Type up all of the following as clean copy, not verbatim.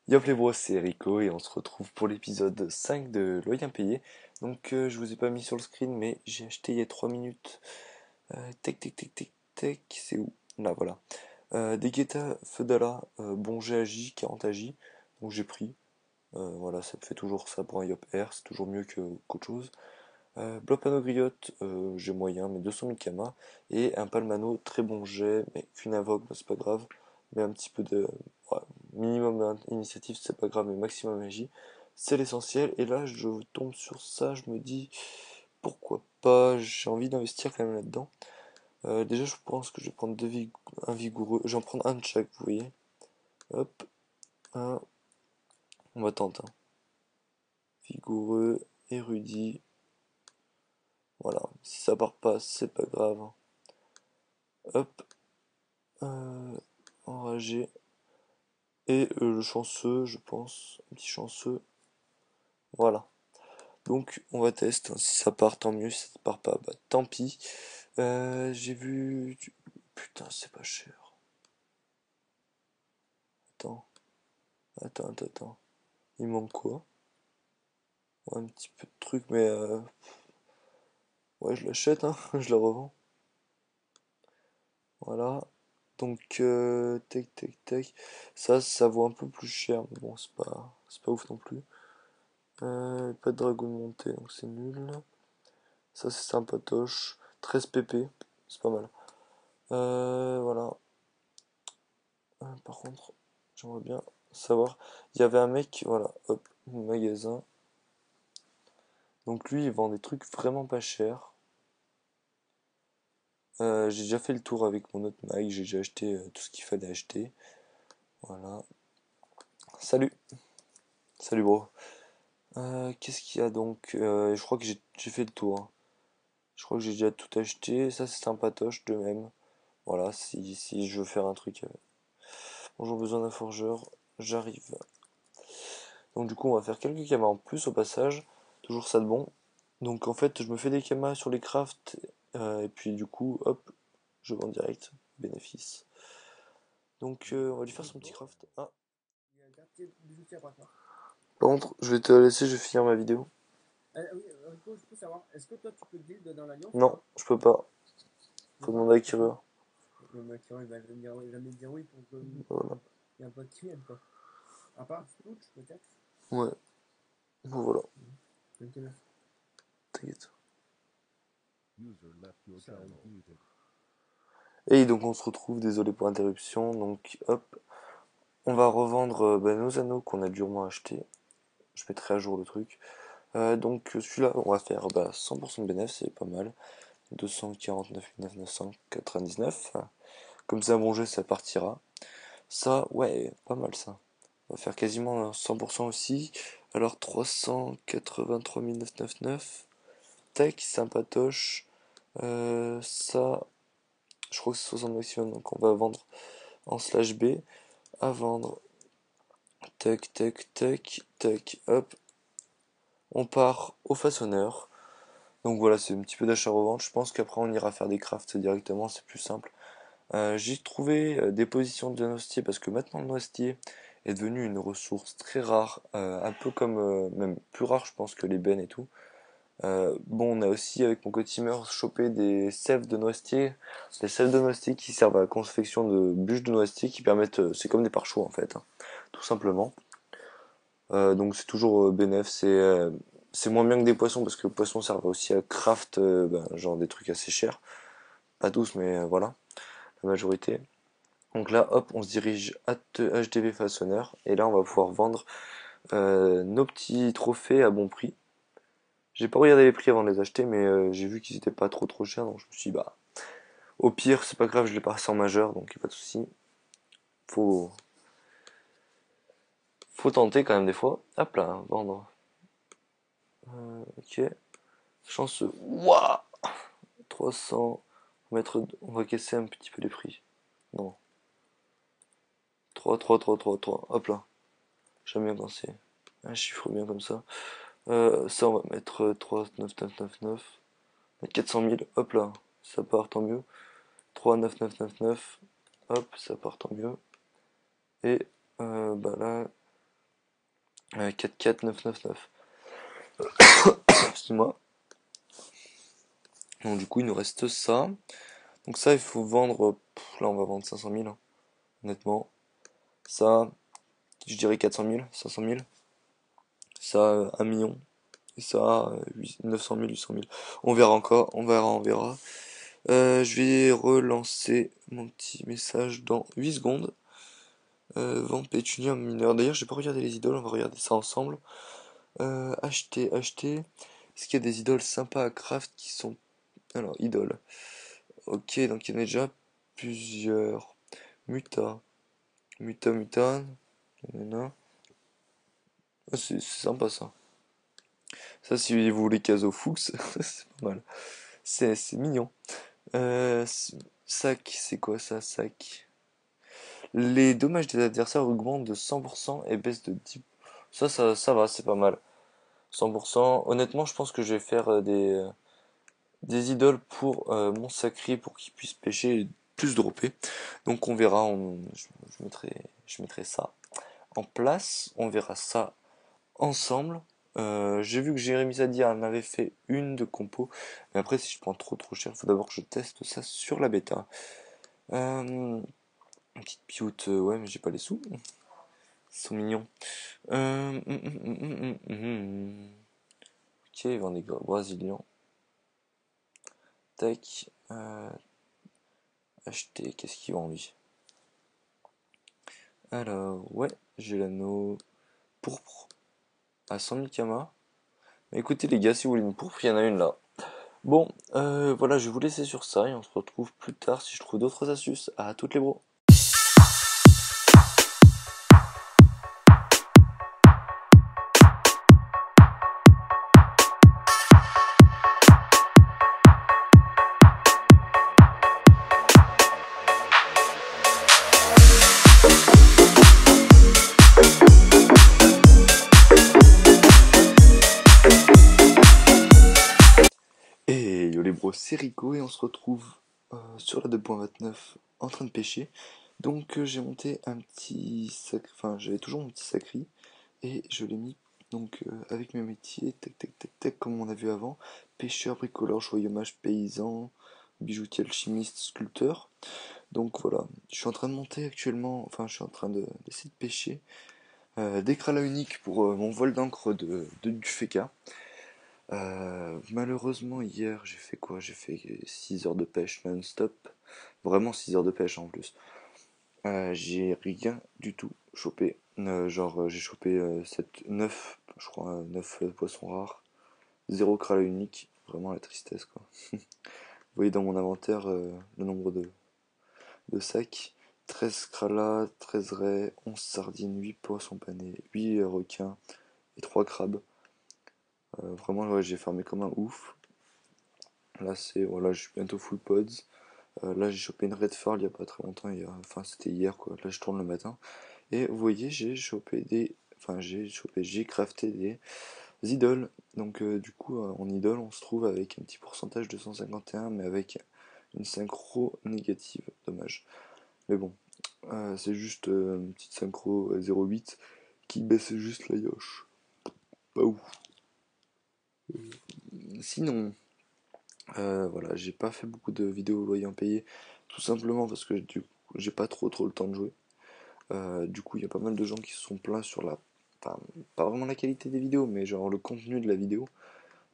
Yop les bros, c'est Rico et on se retrouve pour l'épisode 5 de Loyer Impayé. Donc je vous ai pas mis sur le screen mais j'ai acheté il y a 3 minutes. Tech, c'est où? Là voilà. Des Guetta Fedala, bon GAJ, 40 AJ. Donc j'ai pris. Voilà, ça me fait toujours ça pour un Yop Air, c'est toujours mieux qu'autre chose. Blopano Griotte, j'ai moyen, mais 200 000 Kama. Et un Palmano, très bon jet, mais qu'une invoque, bah, c'est pas grave. Mais un petit peu de. Ouais, minimum initiative, c'est pas grave, mais maximum magie, c'est l'essentiel. Et là, je tombe sur ça, je me dis, pourquoi pas, j'ai envie d'investir quand même là-dedans. Déjà, je pense que je vais prendre un vigoureux, je vais en prendre un de chaque, vous voyez. Hop, un, on va tenter. Vigoureux, érudit, voilà. Si ça part pas, c'est pas grave. Hop, enragé. Et le chanceux, je pense, un petit chanceux. Voilà. Donc on va tester. Si ça part, tant mieux. Si ça part pas, bah tant pis. J'ai vu. Putain, c'est pas cher. Attends, attends. Il manque quoi? Ouais, un petit peu de trucs, mais ouais, je l'achète, hein. Je la revends. Voilà. Donc, tac. Ça vaut un peu plus cher, mais bon, c'est pas ouf non plus. Pas de dragon monté, donc c'est nul. Ça, c'est sympatoche. 13 pp, c'est pas mal. Voilà. Par contre, j'aimerais bien savoir. Il y avait un mec, voilà, hop, magasin. Donc lui, il vend des trucs vraiment pas chers. J'ai déjà fait le tour avec mon autre mag, j'ai déjà acheté tout ce qu'il fallait acheter. Voilà. Salut, salut bro. Qu'est-ce qu'il y a donc? Je crois que j'ai fait le tour, hein. Je crois que j'ai déjà tout acheté. Ça, c'est sympatoche de même. Voilà, si je veux faire un truc. Bonjour, besoin d'un forgeur, j'arrive. Donc du coup on va faire quelques kamas en plus au passage, toujours ça de bon. Donc en fait je me fais des kamas sur les crafts et puis du coup hop, je vends direct, bénéfice. Donc on va lui faire son petit craft. Ah, par contre je vais te laisser, je vais finir ma vidéo. Oui, Rico, je peux savoir, est-ce que toi tu peux build dans l'alliance ou Non, pas? je peux pas. Faut Pourquoi? demander à Kirua. Le mec, il va jamais dire oui pour que. Voilà. Il y a un pote qui vienne, quoi. À part Splooch, peut-être? Ouais, bon, voilà, Ok, merci. t'inquiète. User left your channel muted. Et donc on se retrouve, désolé pour l'interruption. Donc hop, on va revendre bah, nos anneaux qu'on a durement achetés. Je mettrai à jour le truc. Donc celui-là, on va faire bah, 100% de bénéfice, c'est pas mal. 249 999. Comme c'est un bon jeu, ça partira. Ça, ouais, pas mal ça. On va faire quasiment 100% aussi. Alors 383 999. Tac, sympatoche. Ça, je crois que c'est 60 maximum, donc on va vendre en slash B. À vendre. Tac, hop. On part au façonneur. Donc voilà, c'est un petit peu d'achat-revente. Je pense qu'après on ira faire des crafts directement, c'est plus simple. J'ai trouvé des positions de noisetier parce que maintenant le noisetier est devenu une ressource très rare, un peu comme, même plus rare je pense que les bennes et tout. Bon, on a aussi avec mon cotimer chopé des sèves de noisetier, des sèves de noisetier qui servent à la confection de bûches de noisetier qui permettent, c'est comme des pare-choux en fait, hein, tout simplement. Donc c'est toujours bénéf, c'est moins bien que des poissons parce que les poissons servent aussi à craft, ben, genre des trucs assez chers, pas tous mais voilà, la majorité. Donc là, hop, on se dirige à HDV Façonneur et là on va pouvoir vendre nos petits trophées à bon prix. J'ai pas regardé les prix avant de les acheter, mais j'ai vu qu'ils étaient pas trop chers, donc je me suis dit bah au pire c'est pas grave, je les passe en majeur, donc y a pas de souci. Faut faut tenter quand même des fois. Hop là, vendre. Ok, chanceux. Waouh, 300. On va casser un petit peu les prix. Non. 3. Hop là. J'aime bien penser. Un chiffre bien comme ça. Ça, on va mettre 3, 9, 9, 9, 9. Mettre 400 000. Hop là. Ça part, tant mieux. 3, 9, 9, 9, 9. Hop, ça part, tant mieux. Et bah là, 4-4, 9-9-9. Excuse-moi. Donc du coup, il nous reste ça. Donc ça, il faut vendre... là, on va vendre 500 000, hein, honnêtement. Ça, je dirais 400 000, 500 000. Ça, 1 million. Et ça, 900 000, 800 000. On verra encore, on verra, on verra. Je vais relancer mon petit message dans 8 secondes. Vente pétunium mineur. D'ailleurs, j'ai pas regardé les idoles, on va regarder ça ensemble. Acheter, acheter. Est-ce qu'il y a des idoles sympas à craft qui sont... Alors, idoles. Ok, donc il y en a déjà plusieurs. Muta. Muta, muta. Nanana. Ah, c'est sympa ça. Ça, si vous voulez Caso Fuchs, c'est pas mal. C'est mignon. Sac, c'est quoi ça, sac? Les dommages des adversaires augmentent de 100% et baissent de 10%. Ça va, c'est pas mal. 100%. Honnêtement, je pense que je vais faire des idoles pour mon sacré pour qu'il puisse pêcher et plus dropper. Donc on verra, je mettrai ça en place. On verra ça ensemble. J'ai vu que Jérémy Zadia en avait fait une de compo. Mais après, si je prends trop cher, il faut d'abord que je teste ça sur la bêta. Une petite pioute, ouais, mais j'ai pas les sous. Ils sont mignons. Ok, ils vendent des brésiliens. Tac. Acheter, qu'est-ce qu'il vend lui? Alors, ouais, j'ai l'anneau pourpre à 100 000 kamas. Mais écoutez les gars, si vous voulez une pourpre, il y en a une là. Bon, voilà, je vais vous laisser sur ça et on se retrouve plus tard si je trouve d'autres astuces. À toutes les bros. Et yo les bros, c'est Rico et on se retrouve sur la 2.29 en train de pêcher. Donc j'ai monté un petit sac, enfin j'avais toujours mon petit sacri et je l'ai mis donc avec mes métiers, tac tac tac tac comme on a vu avant, pêcheur, bricoleur, joyeux mage, paysan, bijoutier, alchimiste, sculpteur. Donc voilà, je suis en train de monter actuellement, enfin je suis en train d'essayer de pêcher des kralas uniques pour mon vol d'encre du FK. Malheureusement, hier, j'ai fait quoi? J'ai fait 6 heures de pêche non-stop. Vraiment 6 heures de pêche en plus. J'ai rien du tout chopé. J'ai chopé 9, je crois, 9 poissons rares. Zéro krala unique. Vraiment la tristesse, quoi. Vous voyez dans mon inventaire le nombre de sacs. 13 kralas, 13 raies, 11 sardines, 8 poissons panés, 8 requins et 3 crabes. Vraiment, ouais, j'ai farmé comme un ouf. Là, voilà, je suis bientôt full pods. Là, j'ai chopé une red farl il y a pas très longtemps. Enfin, c'était hier, quoi. Là, je tourne le matin. Et vous voyez, j'ai crafté des idoles. Donc, du coup, en idole, on se trouve avec un petit pourcentage de 151, mais avec une synchro négative. Dommage. Mais bon, c'est juste une petite synchro 0,8 qui baisse juste la yoche. Pas ouf. Sinon, voilà, j'ai pas fait beaucoup de vidéos loyer impayé, tout simplement parce que j'ai pas trop le temps de jouer. Du coup, il y a pas mal de gens qui se sont plaints sur enfin, pas vraiment la qualité des vidéos, mais genre le contenu de la vidéo.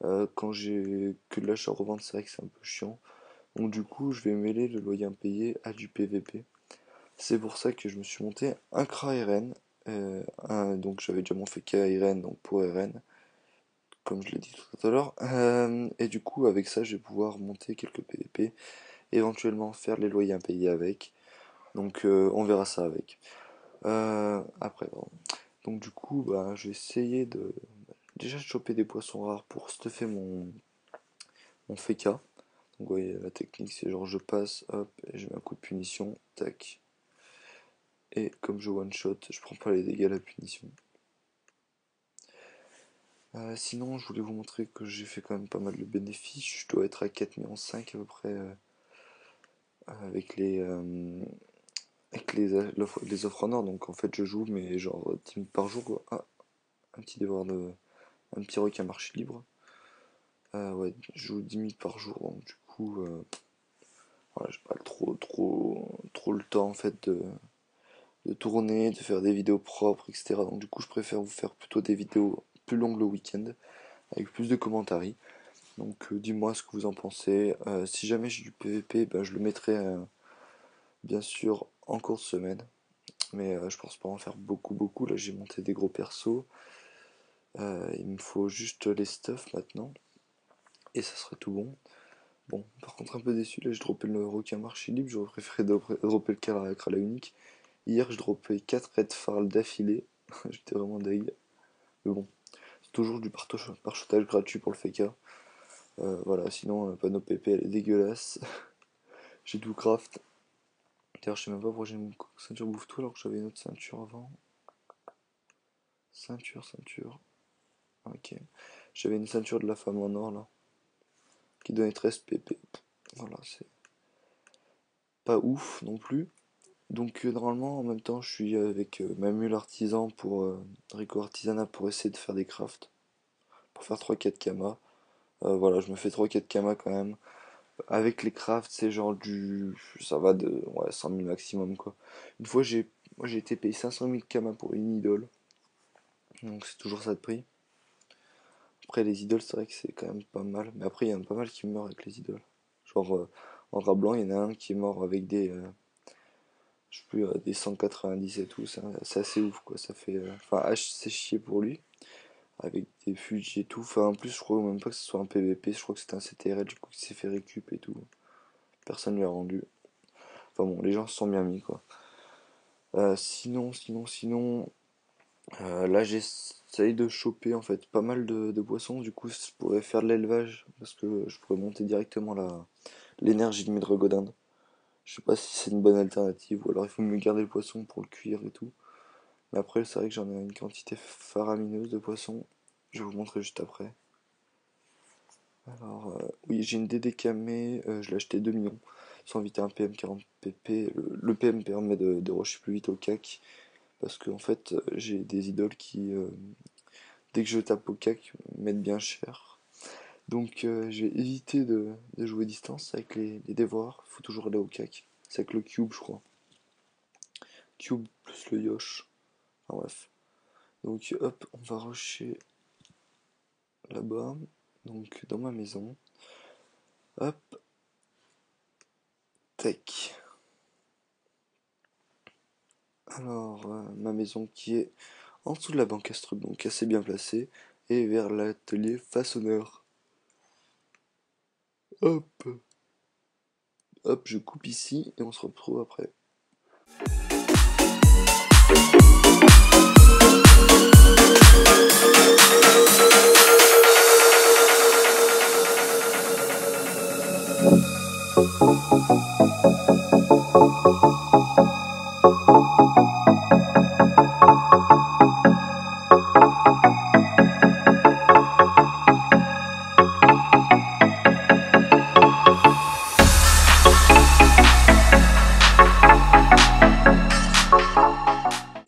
Quand j'ai que de l'achat-revente, c'est vrai que c'est un peu chiant. Donc du coup, je vais mêler le loyer impayé à du PVP. C'est pour ça que je me suis monté un CRA RN. Donc j'avais déjà mon FK RN, donc pour RN, comme je l'ai dit tout à l'heure. Et du coup, avec ça, je vais pouvoir monter quelques PVP, éventuellement faire les loyers impayés avec. Donc on verra ça avec. Après, pardon. Donc du coup, bah, je vais essayer de déjà de choper des poissons rares pour stuffer mon FK. Donc vous voyez, la technique c'est genre je passe, hop, et je mets un coup de punition, tac. Et comme je one shot, je prends pas les dégâts à la punition. Sinon, je voulais vous montrer que j'ai fait quand même pas mal de bénéfices. Je dois être à 4,5 millions à peu près avec les offres en or. Donc en fait, je joue, mais genre 10 minutes par jour, quoi. Ah, un petit requin marché libre. Ouais, je joue 10 minutes par jour, donc du coup, voilà, j'ai pas trop le temps en fait de tourner, de faire des vidéos propres, etc. Donc du coup, je préfère vous faire plutôt des vidéos plus longues le week-end, avec plus de commentaires. Donc dis-moi ce que vous en pensez. Si jamais j'ai du PVP, ben, je le mettrai bien sûr en cours de semaine. Mais je pense pas en faire beaucoup. Là, j'ai monté des gros persos. Il me faut juste les stuffs maintenant. Et ça serait tout bon. Bon, par contre, un peu déçu. Là, j'ai droppé le requin marché libre. J'aurais préféré dropper le Krala unique. Hier, je droppais 4 red farls d'affilée. J'étais vraiment deg. Mais bon, c'est toujours du parchotage gratuit pour le FK. Voilà, sinon, la panneau PP, elle est dégueulasse. J'ai tout craft. D'ailleurs, je sais même pas pourquoi j'ai une ceinture bouffe-tout alors que j'avais une autre ceinture avant. Ceinture. Ok. J'avais une ceinture de la femme en or là, qui donnait 13 pp. Voilà, c'est pas ouf non plus. Donc normalement, en même temps, je suis avec ma mule artisan pour Rico Artisanat pour essayer de faire des crafts. Pour faire 3-4 kamas. Voilà, je me fais 3-4 kamas quand même. Avec les crafts, c'est genre du... Ça va de 100 000 maximum quoi. Une fois, j'ai été payé 500 000 kamas pour une idole. Donc c'est toujours ça de prix. Après les idoles c'est vrai que c'est quand même pas mal. Mais après il y en a pas mal qui meurent avec les idoles. Genre en drap blanc il y en a un qui est mort avec des... je sais plus, des 190 et tout. C'est assez ouf quoi. Ça fait... Enfin H c'est chier pour lui. Avec des Fuji et tout. Enfin en plus je crois même pas que ce soit un PVP. Je crois que c'était un CTRL du coup qui s'est fait récup et tout. Personne lui a rendu. Enfin bon les gens se sont bien mis quoi. Sinon, là, j'essaye de choper en fait pas mal de poissons. Du coup, je pourrais faire de l'élevage parce que je pourrais monter directement l'énergie de mes dragons. Je sais pas si c'est une bonne alternative ou alors il faut me garder le poisson pour le cuire et tout. Mais après, c'est vrai que j'en ai une quantité faramineuse de poissons. Je vais vous montrer juste après. Alors, oui, j'ai une DD je l'ai acheté 2 millions. 121 PM 40 PP. Le PM permet de rusher plus vite au CAC. Parce que en fait, j'ai des idoles qui, dès que je tape au CAC, mettent bien cher. Donc je vais éviter de jouer distance avec les dévoirs. Il faut toujours aller au CAC. C'est avec le cube, je crois. Cube plus le Yosh. Enfin bref. Donc hop, on va rusher là-bas. Donc dans ma maison. Hop, tac. Alors, ma maison qui est en dessous de la banque Astrup, donc assez bien placée. Et vers l'atelier façonneur. Hop, hop, je coupe ici et on se retrouve après.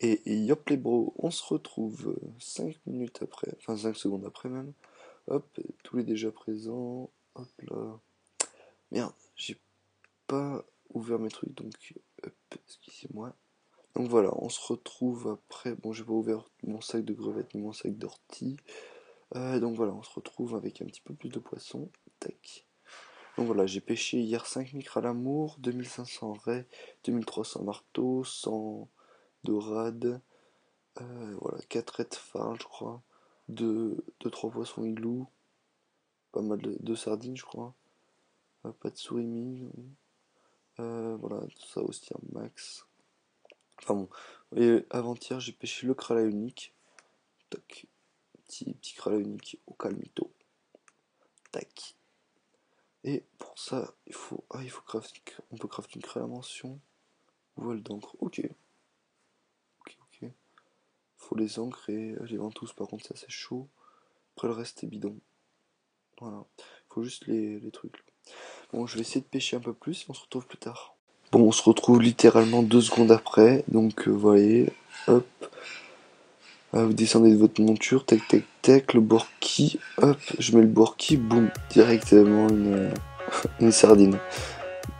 Et yop les bros, on se retrouve 5 minutes après, enfin 5 secondes après même. Hop, tous les déjà présents. Hop là. Merde, j'ai pas ouvert mes trucs donc hop, excusez-moi. Donc voilà, on se retrouve après. Bon, j'ai pas ouvert mon sac de crevettes ni mon sac d'ortie. Donc voilà, on se retrouve avec un petit peu plus de poissons. Tac. Donc voilà, j'ai pêché hier 5 micres à l'amour, 2500 raies, 2300 marteaux, 100 dorades. Voilà, 4 red farls, je crois. 3 poissons igloo. Pas mal de sardines, je crois. Pas de surimi. Voilà, tout ça aussi un max. Enfin bon. Et avant-hier, j'ai pêché le krala unique. Tac. Petit krala unique au calmito. Tac. Et pour ça, il faut on peut crafter une krala mention. Voile d'encre. Ok. Ok. Faut les encres et les ventouses, par contre, c'est assez chaud. Après, le reste est bidon. Voilà. Faut juste les trucs là. Bon, je vais essayer de pêcher un peu plus et on se retrouve plus tard. Bon, on se retrouve littéralement 2 secondes après. Donc, vous voyez, hop. Vous descendez de votre monture, tac tac tac, le borki, hop, je mets le borki, boum, directement une sardine.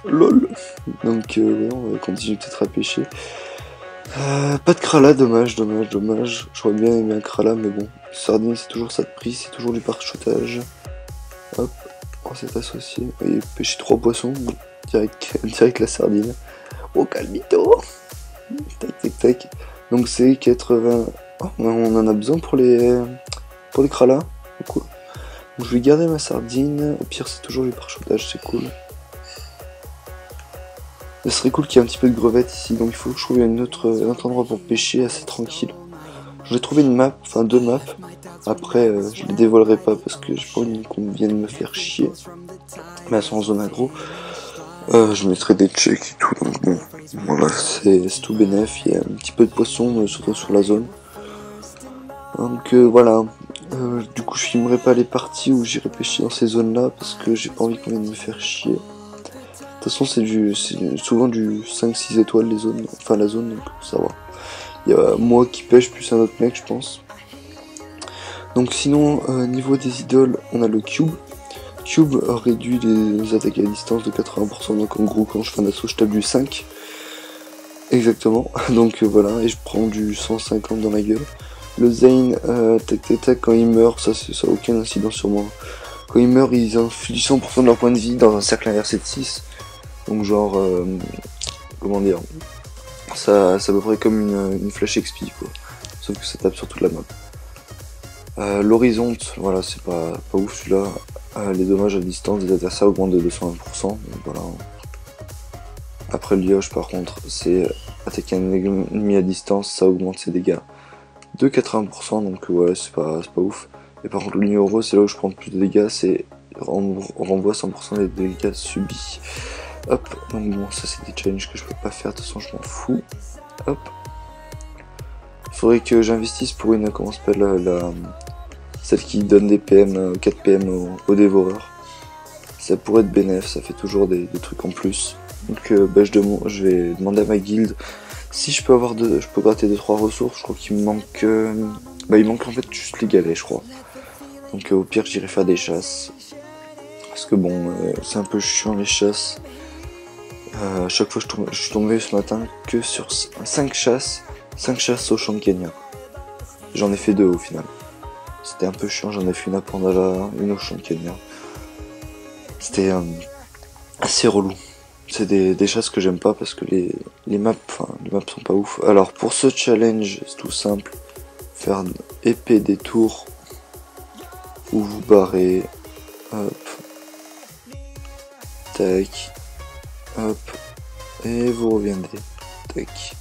LOL. Donc ouais, on va continuer peut-être à pêcher. Pas de krala, dommage. J'aurais bien aimé un krala, mais bon, sardine c'est toujours ça de prix, c'est toujours du parchotage. Hop, on s'est associé. Et pêcher 3 poissons, bon, direct la sardine. Oh calmito. Tac tac tac. Donc c'est 80. Oh, on en a besoin pour les kralas. Cool. Donc je vais garder ma sardine. Au pire c'est toujours du parchotage, c'est cool. Ce serait cool qu'il y ait un petit peu de grevettes ici, donc il faut que je trouve un autre endroit pour pêcher assez tranquille. Je vais trouver une map, enfin 2 maps. Après, je les dévoilerai pas parce que j'ai pas envie qu'on vienne me faire chier. Mais elles sont en zone agro. Je mettrai des checks et tout, donc bon. Voilà, c'est tout bénef. Il y a un petit peu de poissons, surtout sur la zone. Donc voilà. Du coup, je filmerai pas les parties où j'irai pêcher dans ces zones-là parce que j'ai pas envie qu'on vienne me faire chier. De toute façon, c'est souvent du 5-6 étoiles les zones, enfin la zone, donc ça va. Il y a moi qui pêche plus un autre mec, je pense. Donc sinon, niveau des idoles, on a le cube. Cube réduit les attaques à distance de 80%, donc en gros quand je fais un assaut je tape du 5. Exactement, donc voilà, et je prends du 150 dans la gueule. Le Zane, tac tac tac, quand il meurt, ça a aucun incident sur moi. Quand il meurt, ils infligent 100% de leur point de vie dans un cercle inversé de 6. Donc genre, comment dire, ça c'est à peu près comme une flash XP quoi, sauf que ça tape sur toute la map. L'horizonte, voilà, c'est pas ouf celui-là. Les dommages à distance des adversaires augmentent de 220%, donc voilà. Après le lioche par contre, c'est attaquer un ennemi à distance, ça augmente ses dégâts de 80%, donc ouais, c'est pas ouf. Et par contre le numéro, c'est là où je prends le plus de dégâts, c'est renvoie 100% des dégâts subis. Hop, donc bon, ça c'est des challenges que je peux pas faire, de toute façon je m'en fous. Hop. Faudrait que j'investisse pour une, comment s'appelle, celle qui donne des PM, 4 PM aux dévoreurs. Ça pourrait être bénéf, ça fait toujours des trucs en plus. Donc bah, je vais demander à ma guilde si je peux je peux gratter 2-3 ressources. Je crois qu'il me manque, bah il manque en fait juste les galets je crois. Donc au pire j'irai faire des chasses. Parce que bon, c'est un peu chiant les chasses. À chaque fois je suis tombé ce matin que sur 5 chasses au champ de Kenya. J'en ai fait 2 au final. C'était un peu chiant, j'en ai fait une à Pandala, une au champ de Kenya. C'était assez relou. C'est des chasses que j'aime pas parce que les maps sont pas ouf. Alors pour ce challenge, c'est tout simple. Faire une épée des tours. Vous vous barrez. Hop. Tac. Hop. Et vous reviendrez. Tac.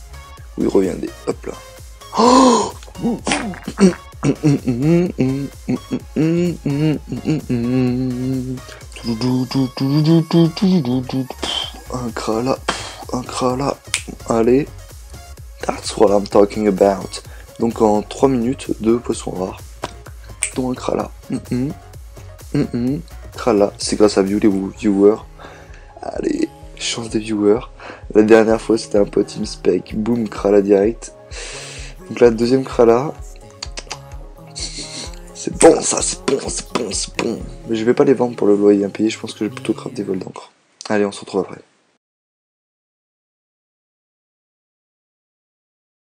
Oui, reviendrez. Hop là. Oh un krala. Allez. That's what I'm talking about. Donc en 3 minutes, 2 poissons rares. Dont un krala. Krala. C'est grâce à vous les viewers. Allez. Chance des viewers. La dernière fois c'était un pote Teamspec. Boum, krala direct. Donc la deuxième krala. C'est bon ça, c'est bon. Mais je vais pas les vendre pour le loyer impayé, je pense que je vais plutôt craft des vols d'encre. Allez, on se retrouve après.